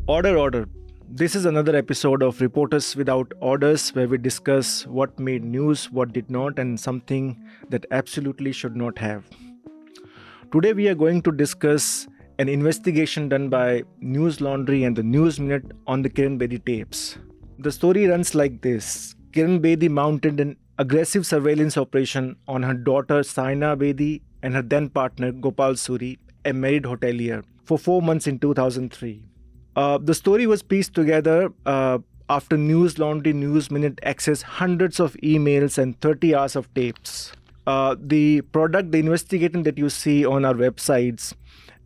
Order, order. This is another episode of Reporters Without Orders where we discuss what made news, what did not, and something that absolutely should not have. Today we are going to discuss an investigation done by Newslaundry and the News Minute on the Kiran Bedi tapes. The story runs like this. Kiran Bedi mounted an aggressive surveillance operation on her daughter Saina Bedi and her then partner Gopal Suri, a married hotelier, for 4 months in 2003. The story was pieced together after Newslaundry News Minute accessed hundreds of emails and 30 hours of tapes. The investigation that you see on our websites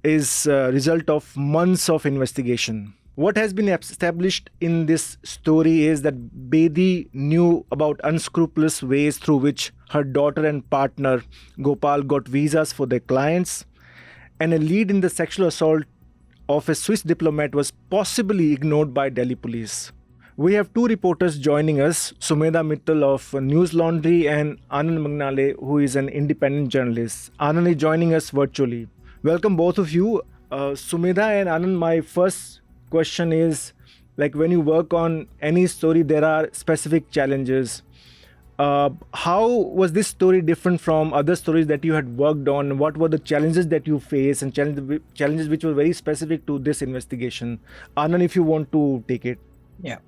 is a result of months of investigation. What has been established in this story is that Bedi knew about unscrupulous ways through which her daughter and partner Gopal got visas for their clients, and a lead in the sexual assault of a Swiss diplomat was possibly ignored by Delhi police. We have two reporters joining us, Sumedha Mittal of Newslaundry and Anand Mangnale, who is an independent journalist. Anand is joining us virtually. Welcome both of you. Sumedha and Anand, my first question is, like when you work on any story, there are specific challenges. How was this story different from other stories that you had worked on? What were the challenges that you faced and challenges which were very specific to this investigation? Anand, if you want to take it. Yeah.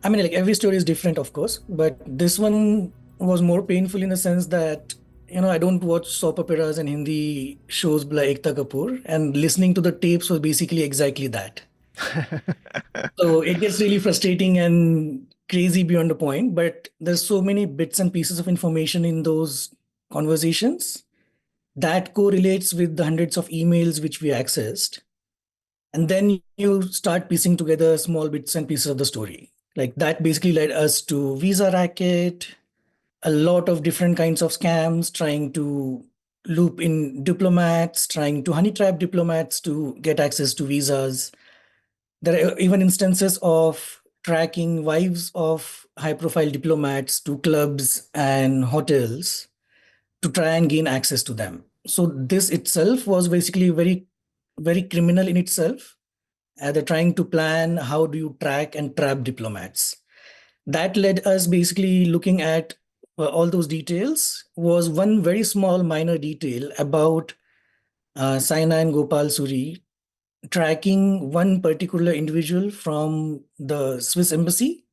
I mean, like every story is different, of course, but this one was more painful in the sense that, I don't watch soap operas and Hindi shows like Ekta Kapoor, and listening to the tapes was basically exactly that. So it gets really frustrating and crazy beyond a point, but there's so many bits and pieces of information in those conversations that correlates with the hundreds of emails which we accessed. And then you start piecing together small bits and pieces of the story. Like that basically led us to visa racket, a lot of different kinds of scams, trying to loop in diplomats, trying to honey trap diplomats to get access to visas. There are even instances of tracking wives of high-profile diplomats to clubs and hotels to try and gain access to them. So this itself was basically very, very criminal in itself. They're trying to plan how do you track and trap diplomats. That led us basically looking at all those details. Was one very small minor detail about Saina and Gopal Suri tracking one particular individual from the Swiss embassy.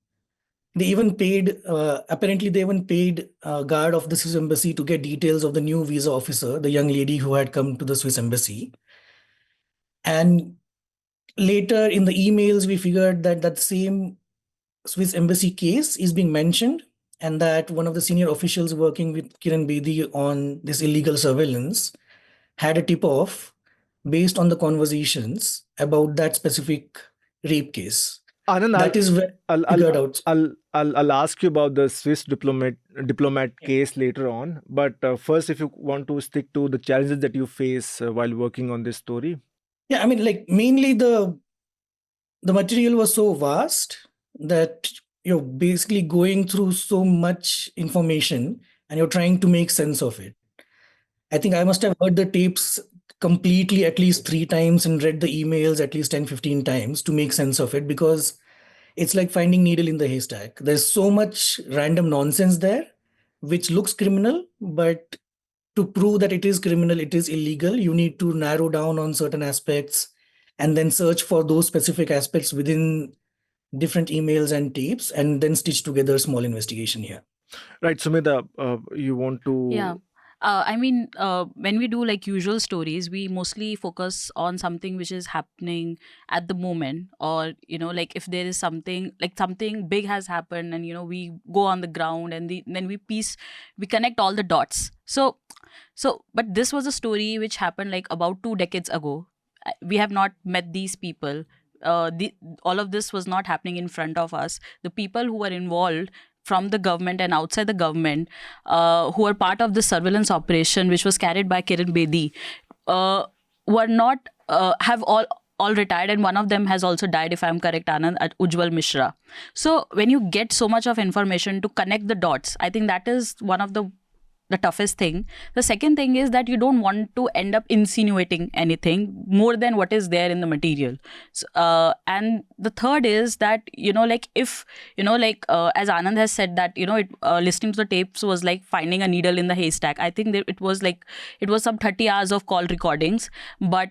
They even paid, apparently they even paid a guard of the Swiss embassy to get details of the new visa officer, the young lady who had come to the Swiss embassy. And later in the emails, we figured that that same Swiss embassy case is being mentioned, and that one of the senior officials working with Kiran Bedi on this illegal surveillance had a tip-off based on the conversations about that specific rape case. Anand, That is where figured out. I'll ask you about the Swiss diplomat case later on. But first, if you want to stick to the challenges that you face while working on this story. Yeah, I mean, like mainly the material was so vast that you're basically going through so much information and you're trying to make sense of it. I think I must have heard the tapes completely at least 3 times and read the emails at least 10, 15 times to make sense of it, because it's like finding needle in the haystack. There's so much random nonsense there, which looks criminal, but to prove that it is criminal, it is illegal, you need to narrow down on certain aspects and then search for those specific aspects within different emails and tapes and then stitch together a small investigation here. Right, Sumedha, you want to... Yeah. When we do like usual stories, we mostly focus on something which is happening at the moment, or like if there is something big has happened, and we go on the ground and then we connect all the dots. So but this was a story which happened like about 2 decades ago. We have not met these people. All of this was not happening in front of us. The people who were involved from the government and outside the government, who are part of the surveillance operation which was carried by Kiran Bedi, were not have all retired, and one of them has also died, if I'm correct, Anand, at Ujjwal Mishra. So when you get so much of information to connect the dots, I think that is one of the the toughest thing. The second thing is that you don't want to end up insinuating anything more than what is there in the material. And the third is that, like if, as Anand has said that, listening to the tapes was like finding a needle in the haystack. I think that it was some 30 hours of call recordings, but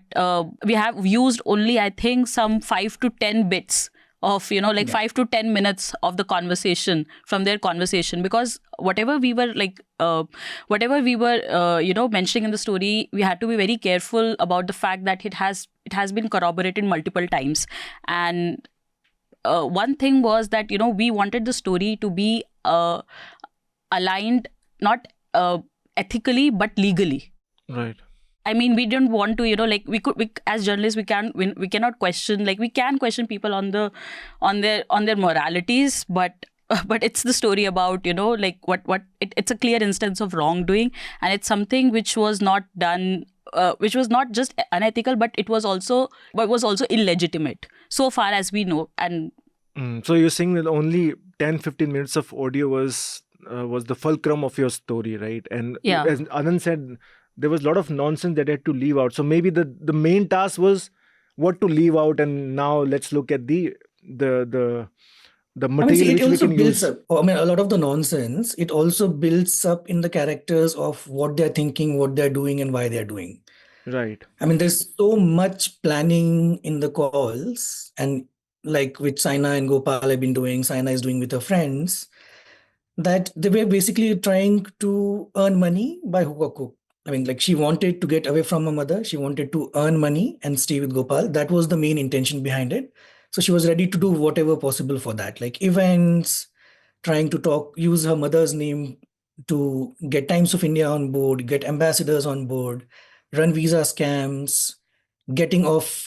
we have used only, I think, some 5 to 10 bits of 5 to 10 minutes of the conversation from their conversation, because whatever we were mentioning in the story, we had to be very careful about the fact that it has been corroborated multiple times. And one thing was that we wanted the story to be aligned, not ethically but legally. Right. I mean, we didn't want to, we as journalists, we cannot question, we can question people on their moralities, but it's the story about, it's a clear instance of wrongdoing, and it's something which was not done, which was not just unethical, but it was also illegitimate, so far as we know. And so you're saying that only 10-15 minutes of audio was the fulcrum of your story, right? And Yeah. as Anand said, there was a lot of nonsense that had to leave out. So maybe the main task was what to leave out, and now let's look at the material see, it which we also can builds use. up. A lot of the nonsense, it also builds up in the characters of what they're thinking, what they're doing, and why they're doing. Right. There's so much planning in the calls, and like which Saina and Gopal have been doing, Saina is doing with her friends, that they were basically trying to earn money by hook or crook. Like she wanted to get away from her mother. She wanted to earn money and stay with Gopal. That was the main intention behind it. So she was ready to do whatever possible for that, like events, trying to use her mother's name to get Times of India on board, get ambassadors on board, run visa scams, getting off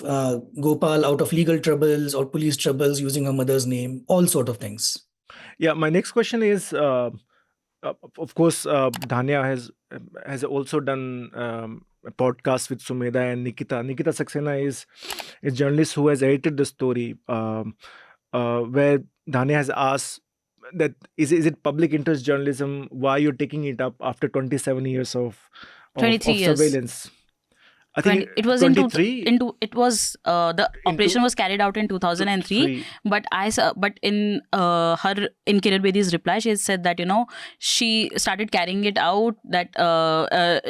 Gopal out of legal troubles or police troubles using her mother's name, all sort of things. Yeah. My next question is, of course, Dhanya has also done a podcast with Sumedha and Nikita. Nikita Saxena is a journalist who has edited the story, where Dhanya has asked that is it public interest journalism? Why you're taking it up after 27 years of 23 years. surveillance? I think It was 23 the operation was carried out in 2003, but in Kiran Bedi's reply, she said that she started carrying it out, that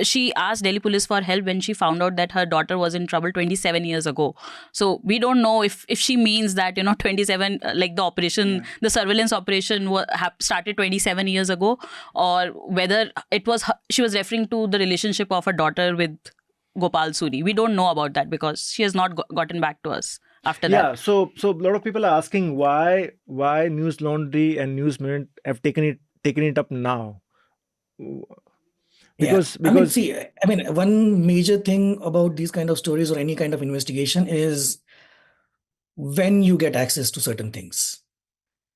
she asked Delhi police for help when she found out that her daughter was in trouble 27 years ago. So we don't know if she means that 27, like the operation, the surveillance operation started 27 years ago, or whether it was she was referring to the relationship of her daughter with Gopal Suri. We don't know about that because she has not gotten back to us after that. Yeah, so a lot of people are asking why Newslaundry and News Minute have taken it up now. Because one major thing about these kind of stories or any kind of investigation is when you get access to certain things.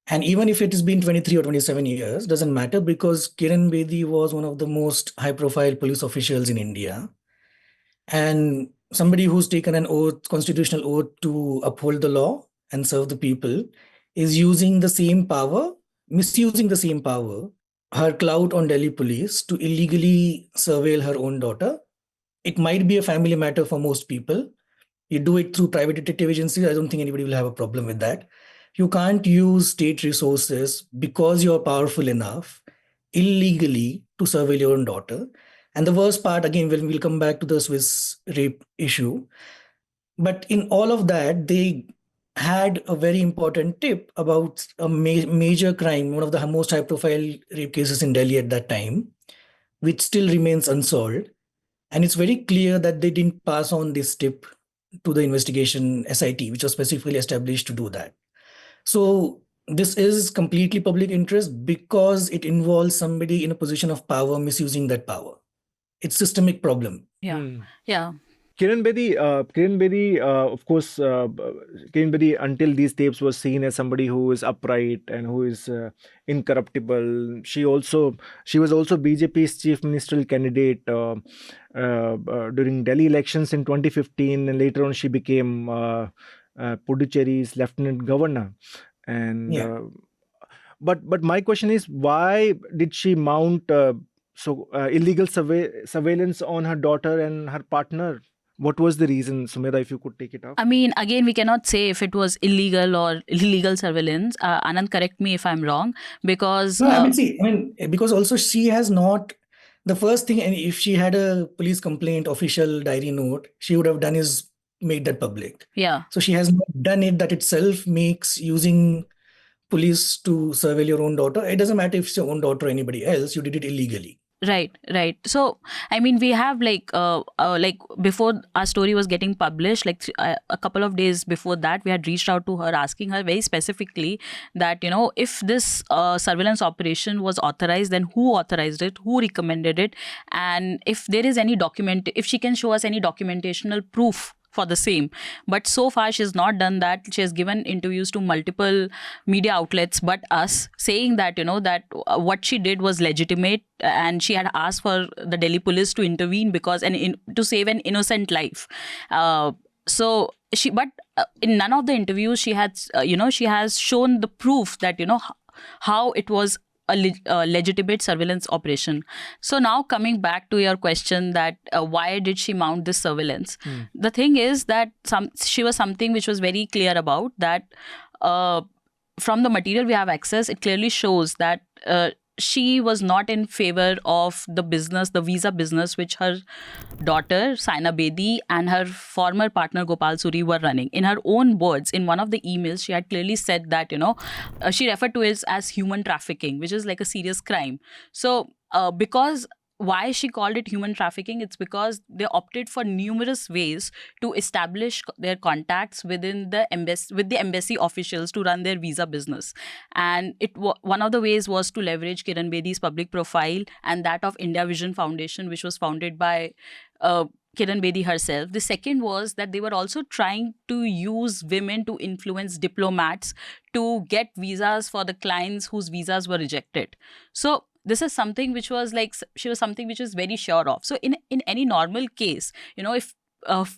And even if it has been 23 or 27 years, doesn't matter, because Kiran Bedi was one of the most high-profile police officials in India. And somebody who's taken an oath, constitutional oath, to uphold the law and serve the people is using the same power, misusing the same power, her clout on Delhi police, to illegally surveil her own daughter. It might be a family matter for most people. You do it through private detective agencies, I don't think anybody will have a problem with that. You can't use state resources because you're powerful enough illegally to surveil your own daughter. And the worst part, again, we'll come back to the Swiss rape issue. But in all of that, they had a very important tip about a major crime, one of the most high-profile rape cases in Delhi at that time, which still remains unsolved. And it's very clear that they didn't pass on this tip to the investigation SIT, which was specifically established to do that. So this is completely public interest because it involves somebody in a position of power misusing that power. It's a systemic problem. Yeah. Kiran Bedi, of course, Kiran Bedi, until these tapes, was seen as somebody who is upright and who is incorruptible. She was also BJP's chief ministerial candidate during Delhi elections in 2015, and later on she became Puducherry's lieutenant governor. And but my question is, why did she mount So illegal surveillance on her daughter and her partner. What was the reason, Sumedha, if you could take it up? I mean, again, we cannot say if it was illegal or illegal surveillance. Anand, correct me if I'm wrong, because No, I mean, see, I mean, because also she has not, the first thing, and if she had a police complaint, official diary note, she would have done is made that public. yeah. So she has not done it. That itself makes using police to surveil your own daughter. It doesn't matter if it's your own daughter or anybody else, you did it illegally. Right. So, I mean, we have like before our story was getting published, like a couple of days before that, we had reached out to her, asking her very specifically that, you know, if this surveillance operation was authorized, then who authorized it, who recommended it, and if there is any document, if she can show us any documentational proof for the same. But so far she's not done that. She has given interviews to multiple media outlets but us, saying that, you know, that what she did was legitimate, and she had asked for the Delhi police to intervene because to save an innocent life. So she, but in none of the interviews she had, she has shown the proof that, you know, how it was a legitimate surveillance operation. So now coming back to your question that why did she mount this surveillance? The thing is that she was something which was very clear about that. From the material we have access, it clearly shows that she was not in favor of the visa business, which her daughter Saina Bedi and her former partner Gopal Suri were running. In her own words, in one of the emails, she had clearly said that, you know, she referred to it as human trafficking, which is like a serious crime. So because why she called it human trafficking, it's because they opted for numerous ways to establish their contacts within the embassy, with the embassy officials, to run their visa business. And one of the ways was to leverage Kiran Bedi's public profile and that of India Vision Foundation, which was founded by Kiran Bedi herself. The second was that they were also trying to use women to influence diplomats to get visas for the clients whose visas were rejected. So this is something which was like, she was something which is very sure of. So in any normal case, you know, if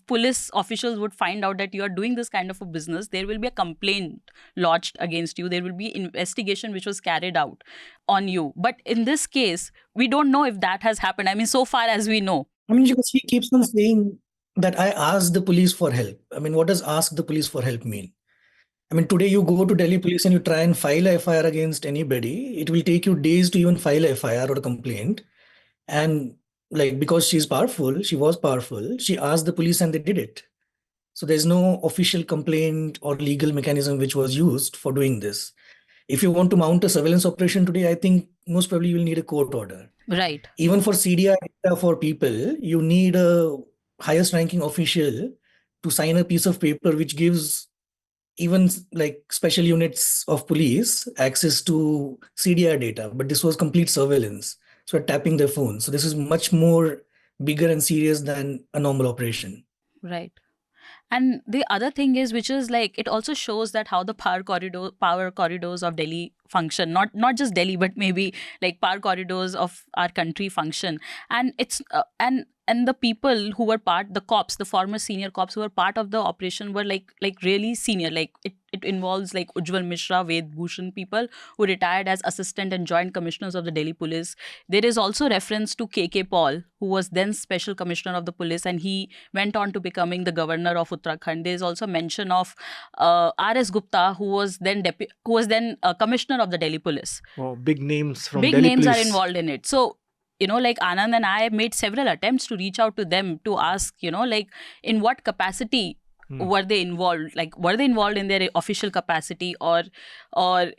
police officials would find out that you are doing this kind of a business, there will be a complaint lodged against you. There will be investigation which was carried out on you. But in this case, we don't know if that has happened. I mean, so far as we know. I mean, because she keeps on saying that I asked the police for help. I mean, what does ask the police for help mean? I mean, today you go to Delhi police and you try and file a FIR against anybody. It will take you days to even file a FIR or a complaint. And like, because she was powerful, she asked the police and they did it. So there's no official complaint or legal mechanism which was used for doing this. If you want to mount a surveillance operation today, I think most probably you will need a court order. Right. Even for CDI data for people, you need a highest ranking official to sign a piece of paper which gives even like special units of police access to CDR data, but this was complete surveillance. So tapping their phones. So this is much more bigger and serious than a normal operation. Right. And the other thing is, which is like, it also shows that how the power corridors of Delhi function, not just Delhi, but maybe like power corridors of our country function. And it's and the people who were the cops, the former senior cops who were part of the operation were like really senior. Like it involves like Ujjwal Mishra, Ved Bhushan, people who retired as assistant and joint commissioners of the Delhi police. There is also reference to KK Paul, who was then special commissioner of the police, and he went on to becoming the governor of Uttarakhand. There is also mention of R.S. Gupta, who was then commissioner of the Delhi police. Oh, big names from Big Delhi names police are involved in it. So, you know, like Anand and I made several attempts to reach out to them to ask, you know, like in what capacity were they involved? Like, were they involved in their official capacity, or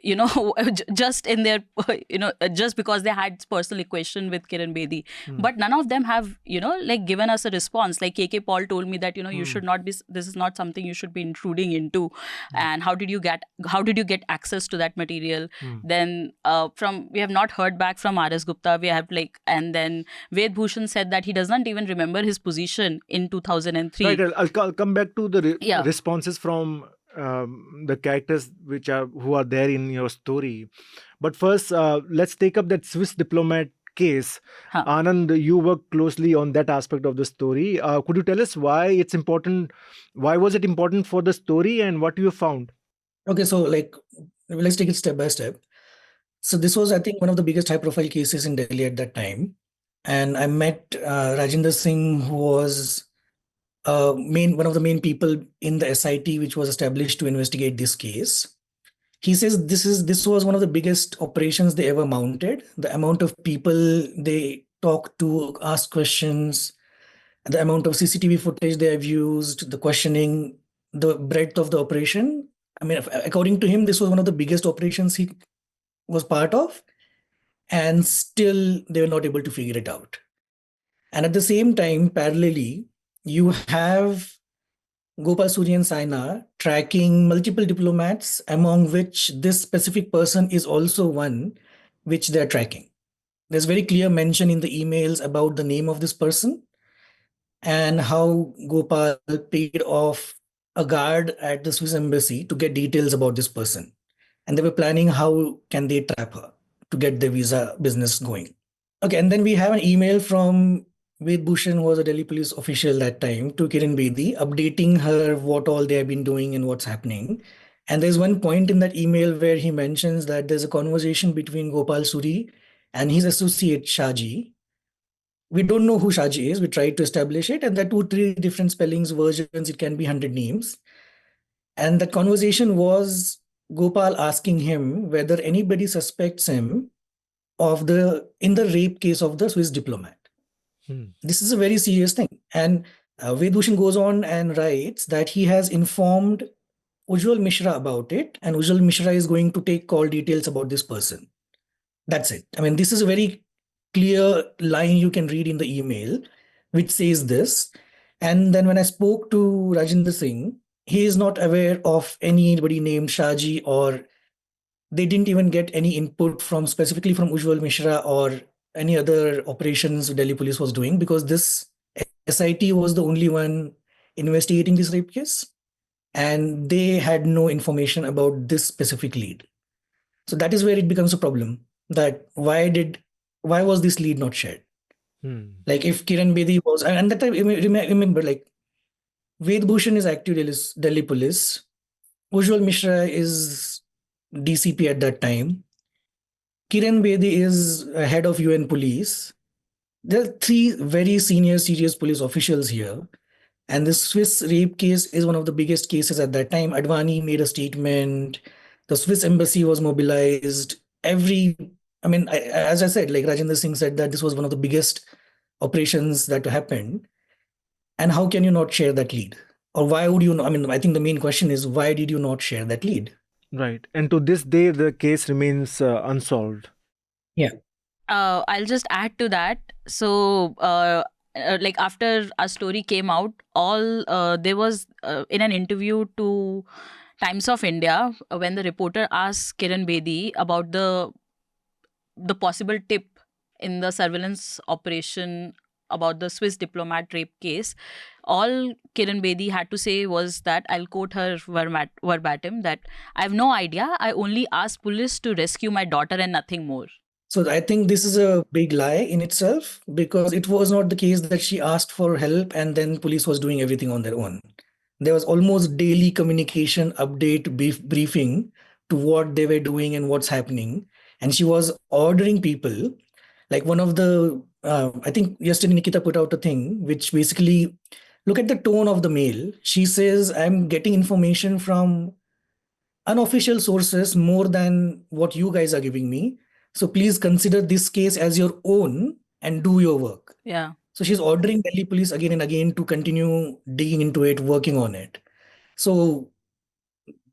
you know, just in their, you know, just because they had personal equation with Kiran Bedi? But none of them have, you know, like given us a response. Like KK Paul told me that, you know, you should not be, this is not something you should be intruding into. And how did you get access to that material? Then we have not heard back from R.S. Gupta. We have like, and then Ved Bhushan said that he does not even remember his position in 2003. Right, I'll come back to the responses from the characters who are there in your story. But first, let's take up that Swiss diplomat case. Anand, you work closely on that aspect of the story. Could you tell us why it's important? Why was it important for the story, and what you found? Okay, so like, let's take it step by step. So this was, I think, one of the biggest high-profile cases in Delhi at that time. and I met Rajinder Singh, who was one of the main people in the SIT, which was established to investigate this case. He says this was one of the biggest operations they ever mounted. The amount of people they talked to, asked questions, the amount of CCTV footage they have used, the questioning, the breadth of the operation. I mean, according to him, this was one of the biggest operations he was part of, and still they were not able to figure it out. And at the same time, parallelly, you have Gopal Suri and Saina tracking multiple diplomats, among which this specific person is also one which they're tracking. There's very clear mention in the emails about the name of this person and how Gopal paid off a guard at the Swiss embassy to get details about this person. And they were planning how can they trap her to get the visa business going. Okay, and then we have an email from Ved Bhushan, who was a Delhi police official that time, to Kiran Bedi, updating her what all they have been doing and what's happening. And there's one point in that email where he mentions that there's a conversation between Gopal Suri and his associate Shaji. We don't know who Shaji is. We tried to establish it, and there are two, three different spellings, versions. It can be 100 names. And the conversation was Gopal asking him whether anybody suspects him of the in the rape case of the Swiss diplomat. This is a very serious thing. And Vedbhushan goes on and writes that he has informed Ujjwal Mishra about it, and Ujjwal Mishra is going to take call details about this person. That's it. I mean, this is a very clear line you can read in the email, which says this. And then when I spoke to Rajinder Singh, he is not aware of anybody named Shaji, or they didn't even get any input from specifically from Ujjwal Mishra or any other operations Delhi police was doing, because this SIT was the only one investigating this rape case, and they had no information about this specific lead. So that is where it becomes a problem, that why was this lead not shared? Like if Kiran Bedi was, and that time remember, like Ved Bhushan is active Delhi police, Ujjwal Mishra is DCP at that time, Kiran Bedi is head of UN police. There are three very senior, serious police officials here. And the Swiss rape case is one of the biggest cases at that time. Advani made a statement. The Swiss embassy was mobilized. As I said, like Rajendra Singh said, that this was one of the biggest operations that happened. And how can you not share that lead? Or why would you not? I mean, I think the main question is, why did you not share that lead? Right. And to this day, the case remains unsolved. Yeah. I'll just add to that. So, like after our story came out, there was in an interview to Times of India, when the reporter asked Kiran Bedi about the possible tip in the surveillance operation about the Swiss diplomat rape case, all Kiran Bedi had to say was that, I'll quote her verbatim, that I have no idea. I only asked police to rescue my daughter and nothing more. So I think this is a big lie in itself, because it was not the case that she asked for help and then police was doing everything on their own. There was almost daily communication, update, briefing to what they were doing and what's happening. And she was ordering people. Like one of the, I think yesterday Nikita put out a thing which basically look at the tone of the mail. She says, I'm getting information from unofficial sources more than what you guys are giving me. So please consider this case as your own and do your work. Yeah. So she's ordering Delhi police again and again to continue digging into it, working on it. So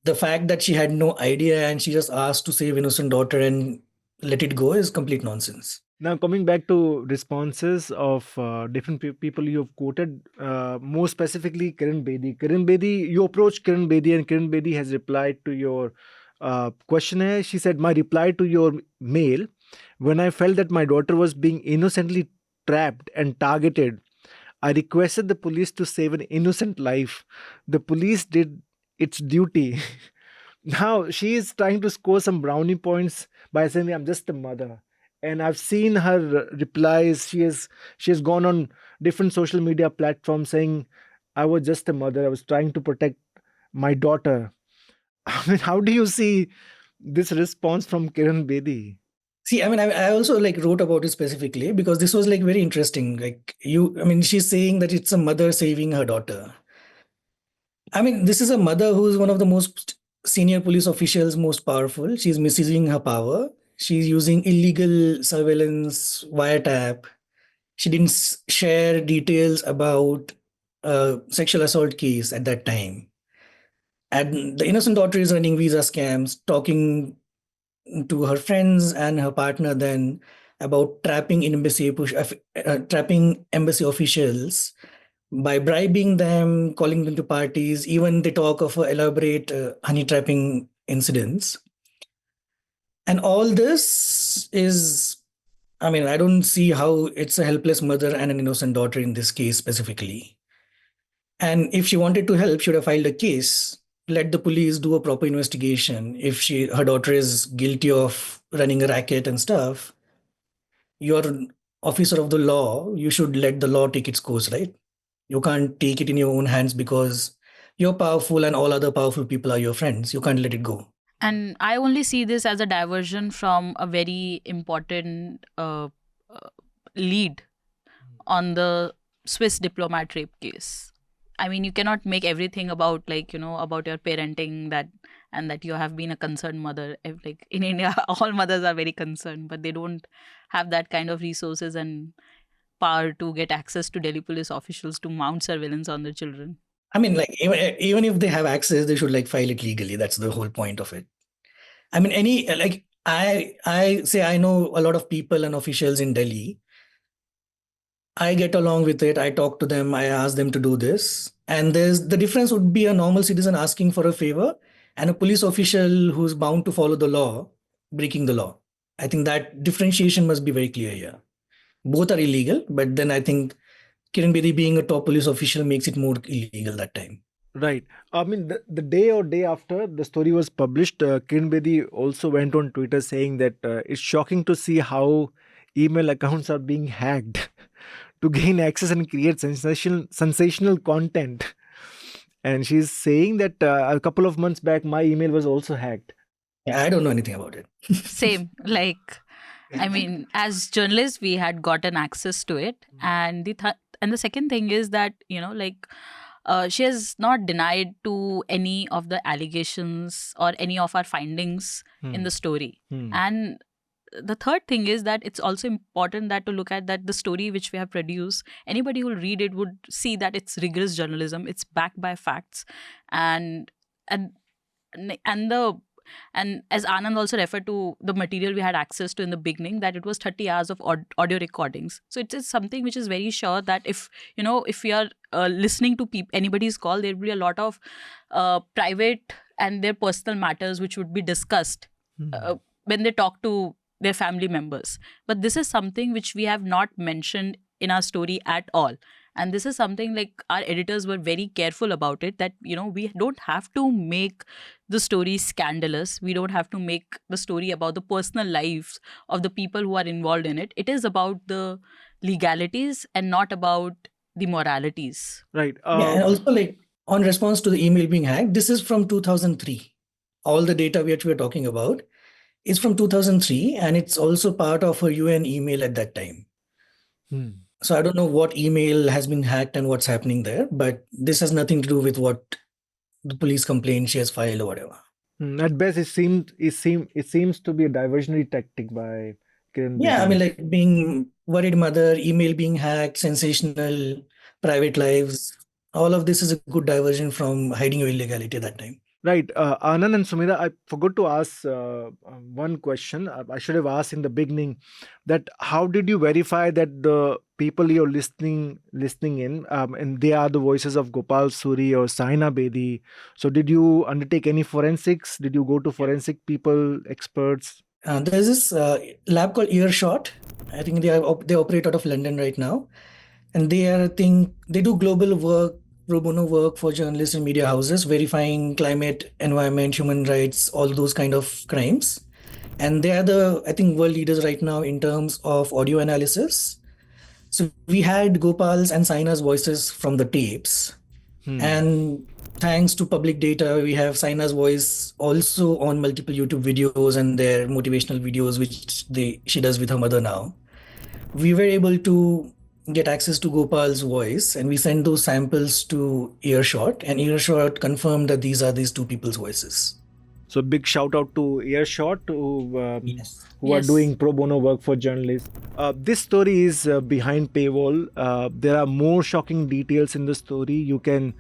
the fact that she had no idea and she just asked to save innocent daughter and let it go is complete nonsense. Now, coming back to responses of different people you have quoted, more specifically Kiran Bedi. Kiran Bedi, you approached Kiran Bedi, and Kiran Bedi has replied to your questionnaire. She said, my reply to your mail, when I felt that my daughter was being innocently trapped and targeted, I requested the police to save an innocent life. The police did its duty. Now she is trying to score some brownie points by saying, I'm just a mother. And I've seen her replies. She has gone on different social media platforms saying, I was just a mother. I was trying to protect my daughter. I mean, how do you see this response from Kiran Bedi? See, I mean, I also like wrote about it specifically because this was like very interesting. Like she's saying that it's a mother saving her daughter. I mean, this is a mother who is one of the most senior police officials, most powerful. She's misusing her power. She's using illegal surveillance, wiretap. She didn't share details about a sexual assault case at that time. And the innocent daughter is running visa scams, talking to her friends and her partner then about trapping embassy officials by bribing them, calling them to parties. Even they talk of elaborate honey trapping incidents. And all this is, I mean, I don't see how it's a helpless mother and an innocent daughter in this case specifically. And if she wanted to help, she would have filed a case. Let the police do a proper investigation. If her daughter is guilty of running a racket and stuff, you're an officer of the law. You should let the law take its course, right? You can't take it in your own hands because you're powerful and all other powerful people are your friends. You can't let it go. And I only see this as a diversion from a very important lead on the Swiss diplomat rape case. I mean, you cannot make everything about about your parenting and that you have been a concerned mother. Like in India, all mothers are very concerned, but they don't have that kind of resources and power to get access to Delhi police officials to mount surveillance on their children. I mean, like even if they have access, they should like file it legally. That's the whole point of it. I mean, I say I know a lot of people and officials in Delhi. I get along with it. I talk to them. I ask them to do this. And the difference would be a normal citizen asking for a favor and a police official who's bound to follow the law, breaking the law. I think that differentiation must be very clear here. Both are illegal, but then I think Kiran Bedi being a top police official makes it more illegal that time. Right. I mean, the day after the story was published, Kiran Bedi also went on Twitter saying that it's shocking to see how email accounts are being hacked to gain access and create sensational content. And she's saying that a couple of months back, my email was also hacked. Yeah, I don't know anything about it. Same. Like, I mean, as journalists, we had gotten access to it. And the second thing is that, she has not denied to any of the allegations or any of our findings in the story. And the third thing is that it's also important that to look at that the story which we have produced, anybody who will read it would see that it's rigorous journalism. It's backed by facts, and as Anand also referred to the material we had access to in the beginning, that it was 30 hours of audio recordings. So it is something which is very sure that if we are listening to anybody's call, there will be a lot of private and their personal matters which would be discussed when they talk to their family members. But this is something which we have not mentioned in our story at all. And this is something like our editors were very careful about it, that, we don't have to make the story scandalous. We don't have to make the story about the personal lives of the people who are involved in it. It is about the legalities and not about the moralities. Right. Yeah, and also like on response to the email being hacked, this is from 2003. All the data which we're talking about is from 2003, and it's also part of a UN email at that time. So I don't know what email has been hacked and what's happening there, but this has nothing to do with what the police complaint she has filed or whatever. At best, it seems to be a diversionary tactic by Kiran Bedi. Yeah, I mean, like being worried mother, email being hacked, sensational, private lives. All of this is a good diversion from hiding your illegality at that time. Right. Anand and Sumedha, I forgot to ask one question. I should have asked in the beginning that how did you verify that the people you're listening in, and they are the voices of Gopal Suri or Saina Bedi. So did you undertake any forensics? Did you go to forensic people, experts? There's this lab called Earshot. I think they operate out of London right now. And they do global work, pro bono work for journalists and media houses, verifying climate, environment, human rights, all those kind of crimes. And they are I think, world leaders right now in terms of audio analysis. So we had Gopal's and Saina's voices from the tapes. And thanks to public data, we have Saina's voice also on multiple YouTube videos and their motivational videos, which she does with her mother now. We were able to get access to Gopal's voice, and we sent those samples to Earshot, and Earshot confirmed that these are these two people's voices. So big shout out to Earshot Yes. who are Yes. doing pro bono work for journalists. This story is behind paywall. There are more shocking details in the story. You can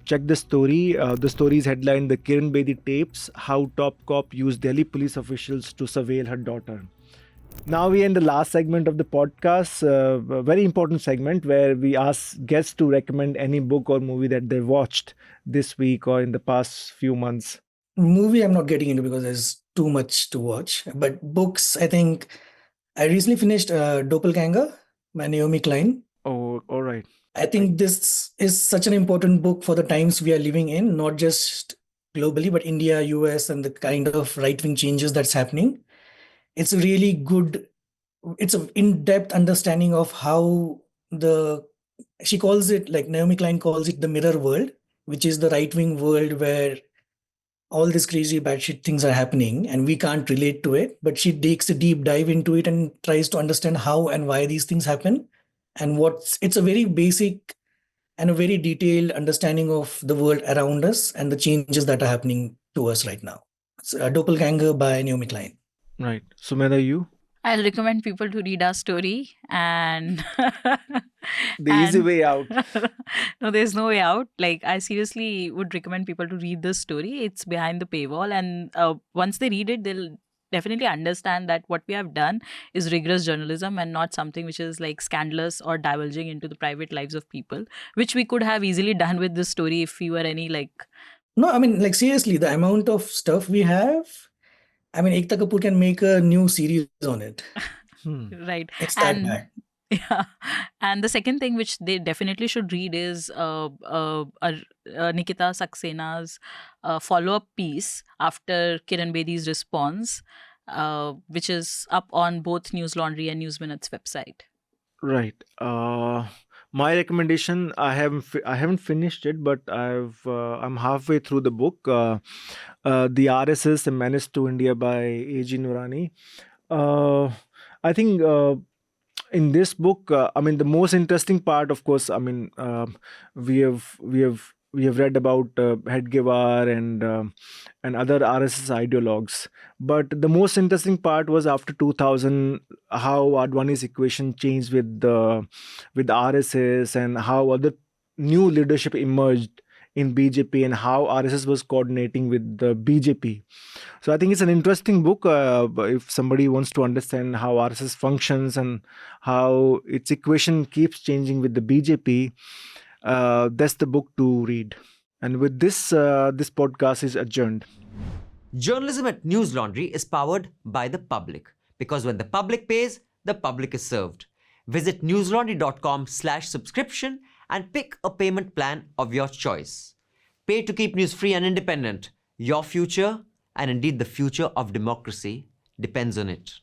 check the story. The story is headlined "The Kiran Bedi Tapes: How Top Cop Used Delhi Police Officials to Surveil Her Daughter." Now we are in the last segment of the podcast, a very important segment where we ask guests to recommend any book or movie that they watched this week or in the past few months. Movie I'm not getting into because there's too much to watch. But books, I think I recently finished Doppelganger by Naomi Klein. Oh, all right. I think this is such an important book for the times we are living in, not just globally, but India, US, and the kind of right-wing changes that's happening. It's a really good, it's an in-depth understanding of how she calls it, like Naomi Klein calls it, the mirror world, which is the right-wing world where all these crazy bad shit things are happening and we can't relate to it. But she takes a deep dive into it and tries to understand how and why these things happen. And it's a very basic and a very detailed understanding of the world around us and the changes that are happening to us right now. It's a Doppelganger by Naomi Klein. Right. Sumedha, you? I'll recommend people to read our story and The easy way out. No, there's no way out. Like, I seriously would recommend people to read this story. It's behind the paywall, and once they read it, they'll definitely understand that what we have done is rigorous journalism and not something which is like scandalous or divulging into the private lives of people, which we could have easily done with this story if we were any like. No, I mean, like, seriously, the amount of stuff we have, I mean, Ekta Kapoor can make a new series on it. Right. It's that bad. Yeah, and the second thing which they definitely should read is Nikita Saksena's follow-up piece after Kiran Bedi's response, which is up on both Newslaundry and News Minute's website. Right. My recommendation, I haven't finished it, but I'm halfway through the book. The RSS, A Menace to India by A.G. Nurani. I think in this book, I mean, the most interesting part, of course, I mean, we have read about Hedgewar and other RSS ideologues. But the most interesting part was after 2000, how Advani's equation changed with RSS and how other new leadership emerged in BJP and how RSS was coordinating with the BJP. So I think it's an interesting book if somebody wants to understand how RSS functions and how its equation keeps changing with the BJP. That's the book to read. And with this, this podcast is adjourned. Journalism at Newslaundry is powered by the public, because when the public pays, the public is served. Visit newslaundry.com/subscription and pick a payment plan of your choice. Pay to keep news free and independent. Your future, and indeed the future of democracy, depends on it.